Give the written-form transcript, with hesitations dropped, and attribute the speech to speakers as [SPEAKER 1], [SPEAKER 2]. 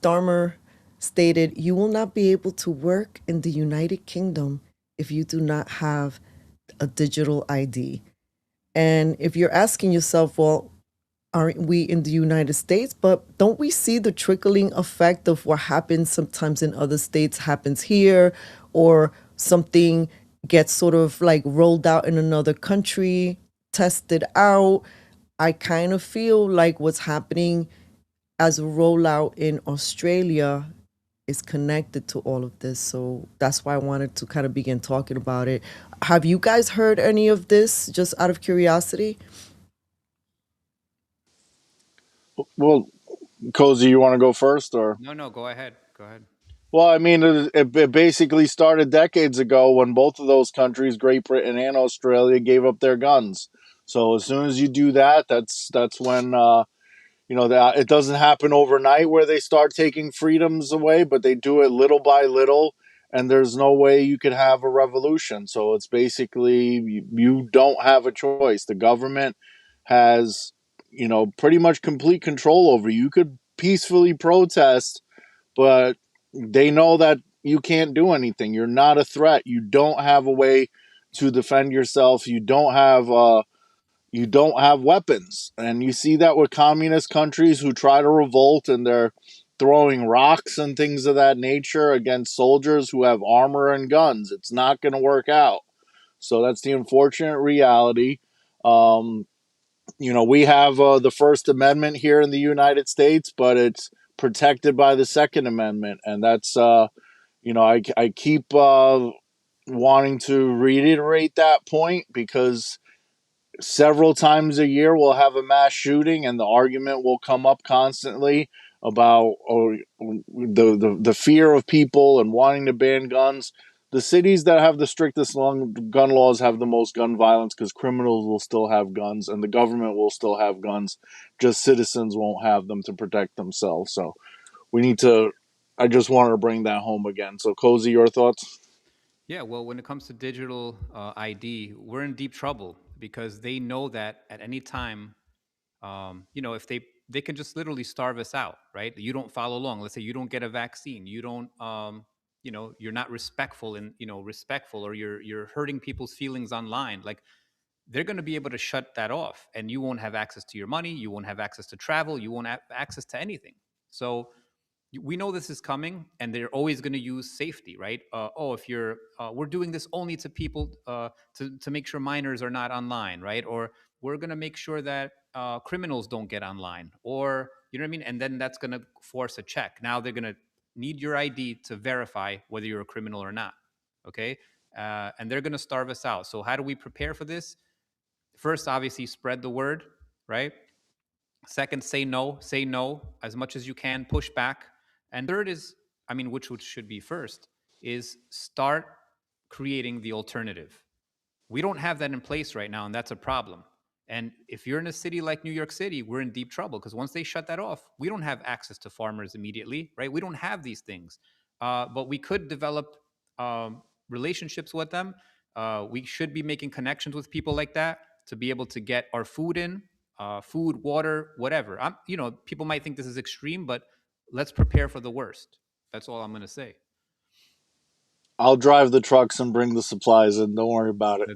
[SPEAKER 1] Starmer stated, "You will not be able to work in the United Kingdom if you do not have a digital ID." And if you're asking yourself, well, aren't we in the United States? But don't we see the trickling effect of what happens sometimes in other states happens here, or something gets sort of like rolled out in another country, tested out? I kind of feel like what's happening as a rollout in Australia is connected to all of this. So that's why I wanted to kind of begin talking about it. Have you guys heard any of this, just out of curiosity?
[SPEAKER 2] Well, Cozy, you want to go first, or?
[SPEAKER 3] No, no, go ahead. Go ahead.
[SPEAKER 2] Well, I mean, it basically started decades ago when both of those countries, Great Britain and Australia, gave up their guns. So as soon as you do that, that's when that it doesn't happen overnight where they start taking freedoms away, but they do it little by little, and there's no way you could have a revolution. So it's basically you don't have a choice. The government has pretty much complete control over you. You could peacefully protest, but they know that you can't do anything. You're not a threat. You don't have a way to defend yourself. You don't have weapons. And you see that with communist countries who try to revolt, and they're throwing rocks and things of that nature against soldiers who have armor and guns. It's not going to work out. So that's the unfortunate reality. Um, we have the First Amendment here in the United States, but it's protected by the Second Amendment. And that's, I keep wanting to reiterate that point, because several times a year we'll have a mass shooting, and the argument will come up constantly about the fear of people and wanting to ban guns. The cities that have the strictest gun laws have the most gun violence, because criminals will still have guns and the government will still have guns. Just citizens won't have them to protect themselves. So we need to. I just wanted to bring that home again. So, Cozy, your thoughts?
[SPEAKER 3] Yeah, well, when it comes to digital ID, we're in deep trouble because they know that at any time, if they can just literally starve us out, right? You don't follow along. Let's say you don't get a vaccine, you don't, you're not respectful and respectful, or you're hurting people's feelings online. Like, they're going to be able to shut that off, and you won't have access to your money, you won't have access to travel, you won't have access to anything. So we know this is coming, and they're always going to use safety, right? If you're we're doing this only to people, to make sure minors are not online, right? Or we're going to make sure that criminals don't get online, or you know what I mean. And then that's going to force a check. Now they're going to need your ID to verify whether you're a criminal or not. Okay. And they're going to starve us out. So how do we prepare for this? First, obviously, spread the word, right? Second, say no as much as you can, push back. And third is, I mean, which should be first, is start creating the alternative. We don't have that in place right now, and that's a problem. And if you're in a city like New York City, we're in deep trouble, because once they shut that off, we don't have access to farmers immediately, right? We don't have these things. But we could develop relationships with them. We should be making connections with people like that to be able to get our food in, food, water, whatever. People might think this is extreme, but let's prepare for the worst. That's all I'm going to say.
[SPEAKER 2] I'll drive the trucks and bring the supplies in. Don't worry about it.